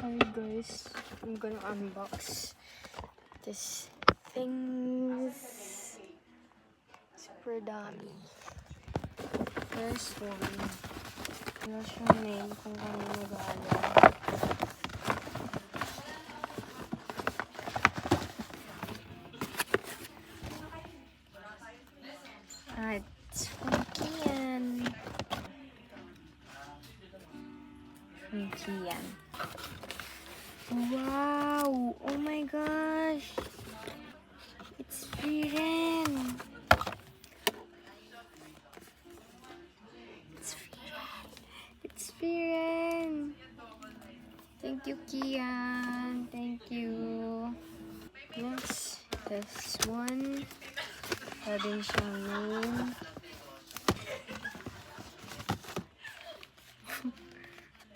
Hi guys, I'm gonna unbox this things. Super dami. First one. Wala siyang name kung ano galing. It's from Kian. Wow! Oh my gosh! It's Viren! It's Viren! Thank you, Kian! Thank you! Next, this one. Din siyang name.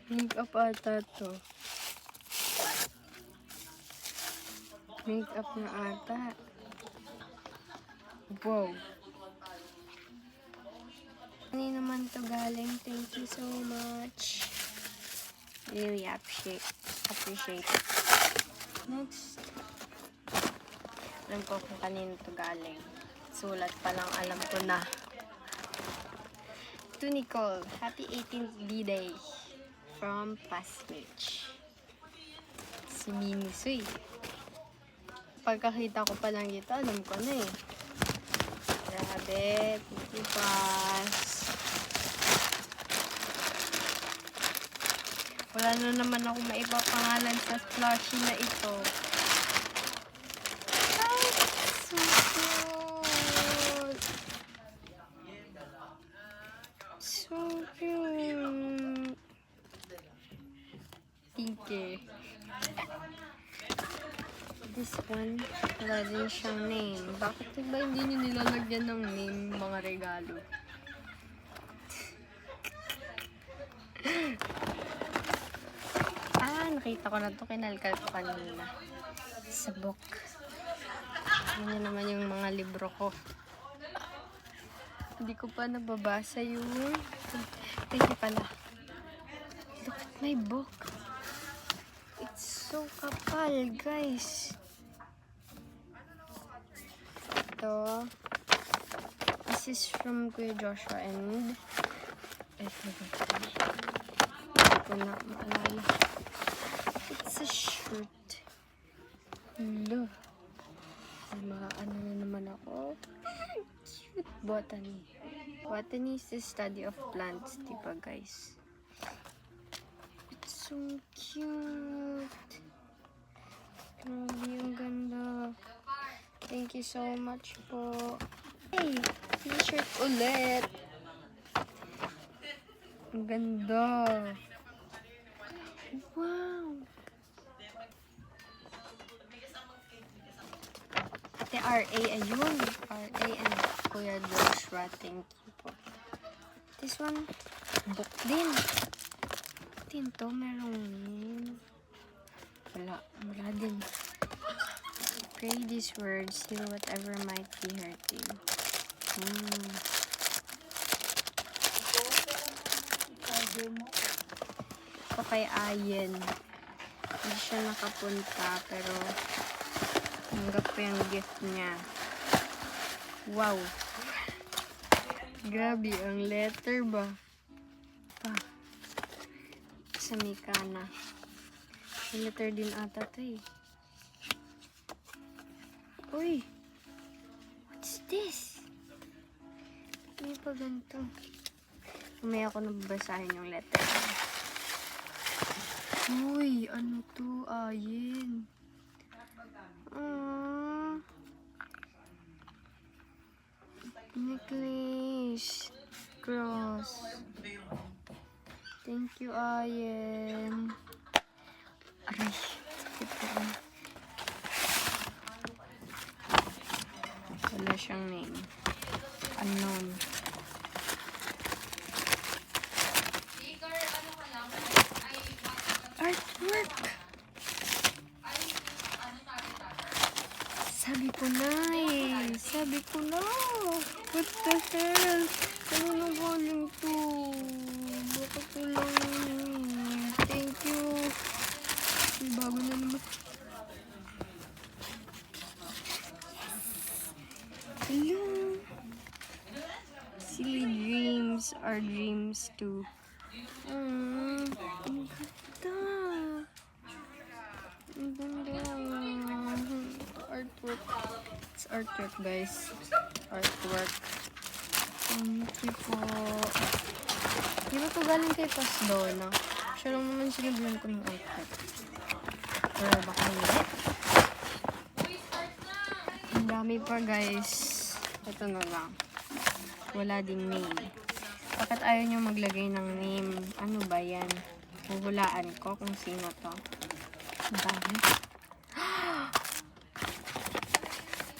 Makeup ata to. Makeup na ata. Wow. Ano naman to galing? Thank you so much. Really appreciate it. Next. Alam ko kung kanino to galing. Sulat pa lang alam ko na. To Nicole, happy 18th B-Day from Pasmich. Si Mimi Sui. Pagkakita ko pa lang dito, alam ko na eh. Grabe, thank you, Pas. Wala na naman ako maipapangalan sa plushie na ito. So cute! So cute! Pinky. This one, wala din siyang name. Bakit ba hindi nyo nilalagyan ng name mga regalo? Nakita ko na to. Kinalkal ko kanina. Sa book. Yan naman yung mga libro ko. Hindi ko pa nababasa yung... Thank you pala. Look at my book. It's so kapal, guys. Ito. This is from Kuya Joshua and... Hindi ko na maalala. It's a shirt. Hello. Ano na naman ako. Cute. Botany. Botany is the study of plants, diba guys? It's so cute. Grabe, ang ganda. Thank you so much po. Hey, t-shirt ulit. Ang ganda. Wow. Ate RA, ayun. RA and Kuya Joshua, thank you po. This one, book din. Din to, merong name. Wala din. Pray these words, heal whatever might be hurting. Ito kay Ayen. Hindi siya nakapunta, pero tanggap ko yung gift niya. Wow! Grabe, ang letter ba? Sa Mikana. Yung letter din ata ito eh. Uy! What's this? Hindi pa ganito. Umaya ako nababasahin yung letter. Uy! Ano to? Ayen. Necklace. Cross. Thank you, Ayen. Aray. Sakit ko. Wala siyang name. Unknown. Artwork. Sabi ko na eh. What the hell? Ano na galing to? Bakit ko lang? Thank you. our dreams too. Ang ganda. Ang ganda. Artwork. It's artwork, guys. Artwork. Thank you po. Di ba ito galing kay Pasdona? Siya lang naman sinabihan ko ng artwork. Pero baka hindi. Ang dami pa, guys. Ito na lang. Wala ding name. Bakit ayaw nyo maglagay ng name? Ano ba yan? Huhulaan ko kung sino to. Ang dami.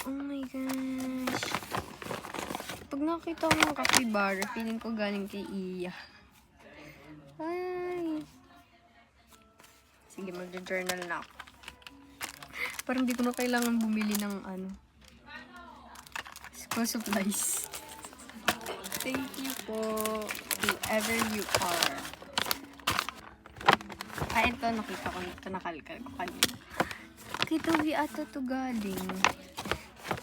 Oh my gosh. Pag nakita ko ng capybara, feeling ko galing kay Iya. Ay. Sige, mag-journal na ako. Parang di ko na kailangan bumili ng school supplies. Thank you po, whoever you are. Ito, nakita ko nito, nakalkal ko kanina. Kay Toby ata to galing.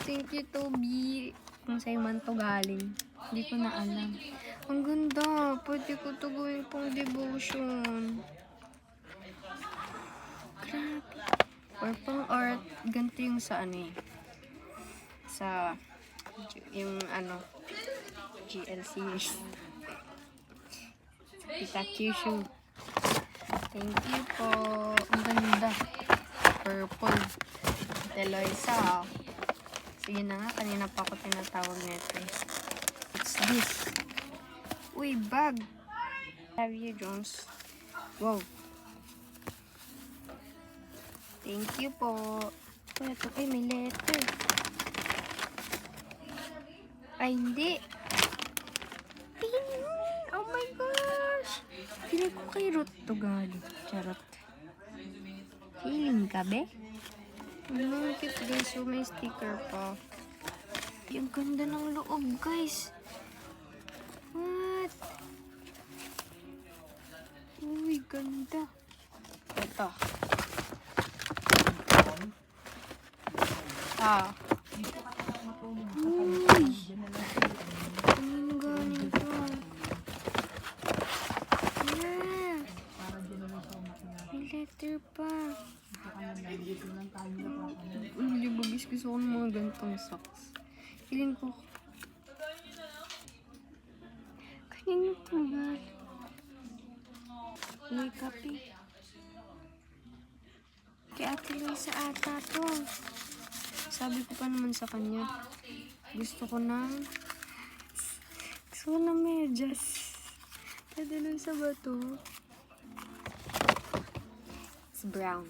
Thank you, Toby. Kung sa'yo man to galing. Hindi ko na alam. Ang ganda. Pwede ko to gawin pang devotion. Grabe. Or pang art. Ganito yung sa sa yung GL series. Kita Kyushu. Thank you po. Ang ganda. Purple. Teloisa. Sige na nga. Kanina pa ako tinatawag nito. What's this? Uy, bag. Have you, Jones? Wow. Thank you po. Ito ay may letter. Ay, hindi. Oh my gosh. Feeling ko kay Ruth to galing. Charot. Feeling ka, be? Ang cute, guys. So, may sticker pa. Yung ganda ng loob, guys. What? Uy, ganda. Ito. Uy. Ang galing to. Yeah. May letter pa. Hindi bagis gusto ko ng mga gantong socks. Feeling ko kanino to ba? May kape. Kay Ate Luisa ata to. Sabi ko pa naman sa kanya, gusto ko ng medyas. Ate Luisa ba to? It's brown.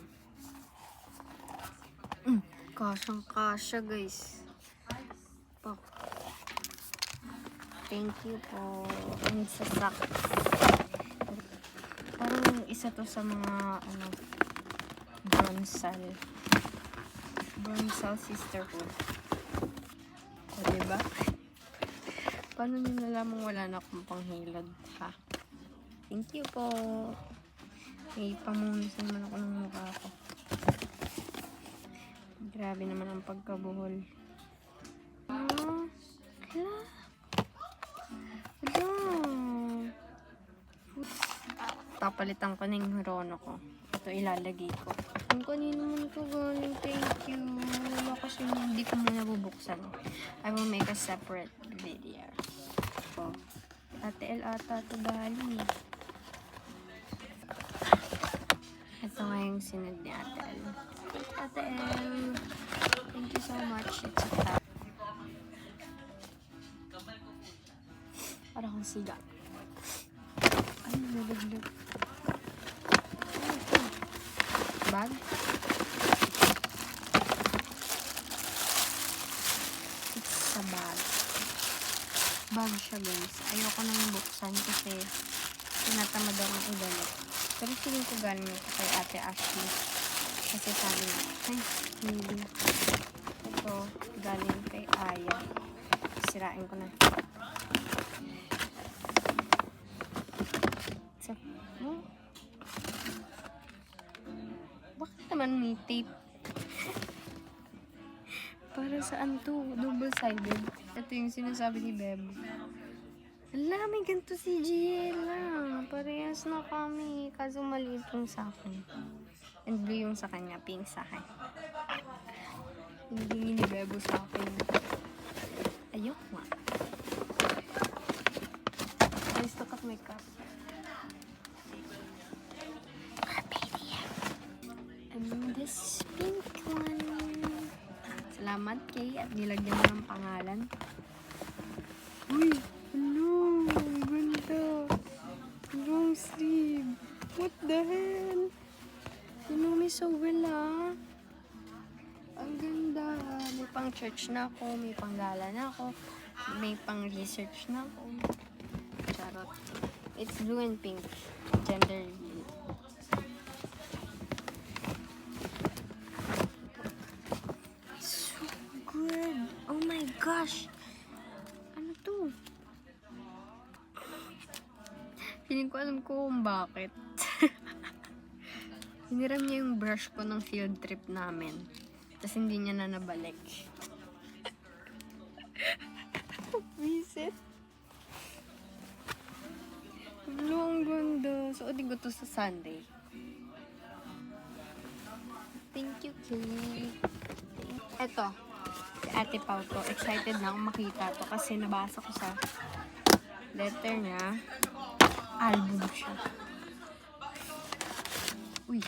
Kasyang-kasya, guys. Po. Thank you po. And sa socks. Parang isa to sa mga, Bronzal sisterhood. O, diba? Paano nyo nalamang wala na akong panghilad, ha? Thank you po. May pamunusan naman ako ng mukha ko. Grabe naman ang pagkabuhol. Hala. Papalitan ko na yung Hirono ko. Ito ilalagay ko. Kung kanino mo ito galing, thank you. Wala kasi hindi ko muna bubuksan. I will make a separate video. So, Ate El ata ito galing. Ito nga yung sinad ni Ate El. Ate El, thank you so much. It's a tap. Para kong siga. Ay, nalaglag. Bag. It's a bag. Bag siya, guys. Ayoko nang buksan kasi tinatamad akong idala. Pero feeling ko galing ito kay Ate Ashley. Kasi sabi na, ay, hindi. Ito, galing kay Aya. Sirain ko na. So, bakit naman may tape? Para saan to? Double-sided. Ito yung sinasabi ni Beb. Wala, may ganito si Giela. Parehas na kami. Kaso maliit yung sa akin. And blue yung sa kanya. Pink sa akin. Hindi ni Bebo sa akin. Ayok nga. Let's look at my cup. And this pink one. Salamat kay at nilagyan mo ng pangalan. Uy! Hello! Ganda! Long sleeve! What the hell? You know me so well, ah. Ang ganda. May pang church na ako, may pang gala na ako, may pang research na ako. Charot. It's blue and pink. Gender reveal. So good. Oh my gosh. Ano to? Feeling ko alam ko kung bakit. Hiniram niya yung brush ko ng field trip namin. Tapos hindi niya na nabalik. Visit. Blue, ang ganda. Suotin ko to sa Sunday. Thank you, Kay. Eto. Si Ate Pau to. Excited na akong makita to kasi nabasa ko sa letter niya. Album siya. Uy.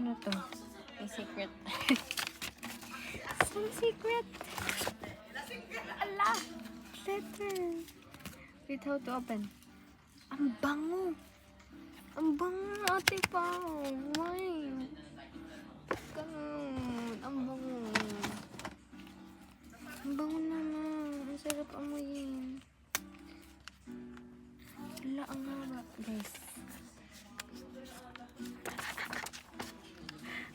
Ano to? May secret. Some secret. Ala! Letter. Wait, how to open? Ang bango. Ang bango, Ate Pao. Why? Ganun. Ang bango. Ang bango naman. Ang sarap amuyin. Wala, ang haba. Guys.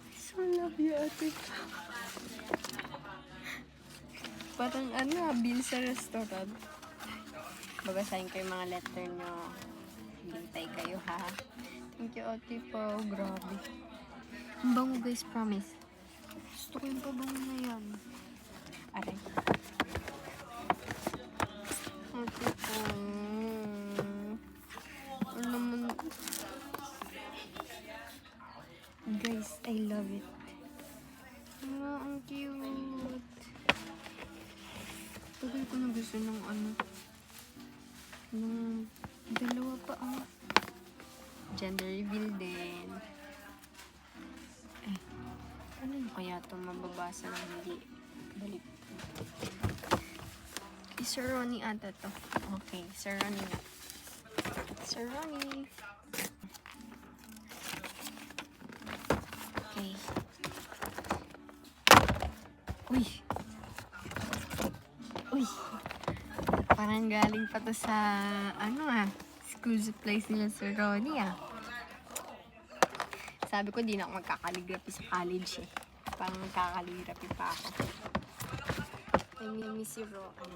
I so love you, Ate Pao. Parang ano, bill sa restaurant. Babasahin ko yung mga letter nyo. Hintay kayo, ha? Thank you, Ate Pao. Grabe. Ang bango, guys. Promise. Gusto ko yung pabango na yan. Aray. Ate Pao. Ano naman. Guys, I love it. Ang cute. Tagal ko na gusto ng ano. Dalawa pa ang gender reveal din. Ano kaya ito mababasa ng hindi balik? Sir Ronnie ata to. Okay, Sir Ronnie nga. Sir Ronnie. Okay. Uy! Uy! Parang galing pa to sa, school supplies nila Sir Ronnie, ah. Sabi ko, di na ako magkakaligraphy sa college, eh. Parang magkakaligraphy pa ako. I miss si Roan.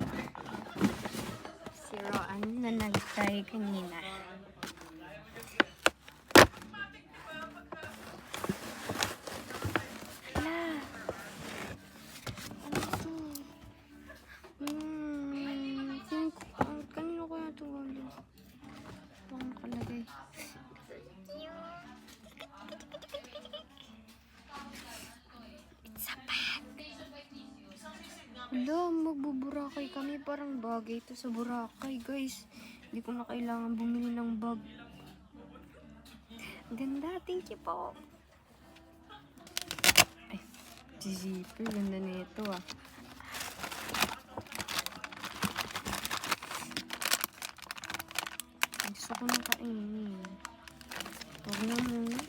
Si Roan na nag-try kanina. Wala, magbuburakay kami. Parang bagay ito sa Boracay, guys. Hindi ko na kailangan bumili ng bag. Ganda, thank you po. Ay, zipper. Ganda na ito, ah. Gusto ko na kainin. Huwag na muna.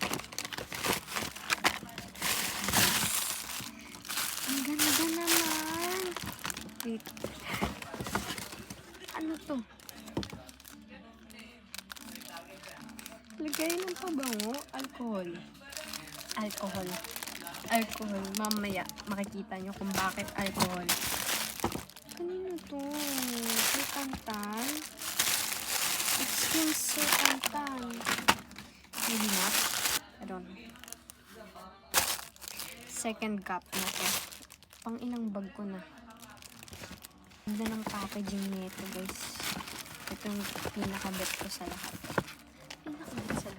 Ang ganda naman. Wait. Ano to? Lagay ng pabango. Alcohol. Alcohol. Alcohol. Mamaya, makikita nyo kung bakit alcohol. Kanino to? May pantan? Excuse sa pantan. Maybe not. I don't know. Second cup na to. Pang ilang bag ko na. Ganda ng packaging nito, guys. Ito yung pinaka-bet ko sa lahat. Pinaka-bet sa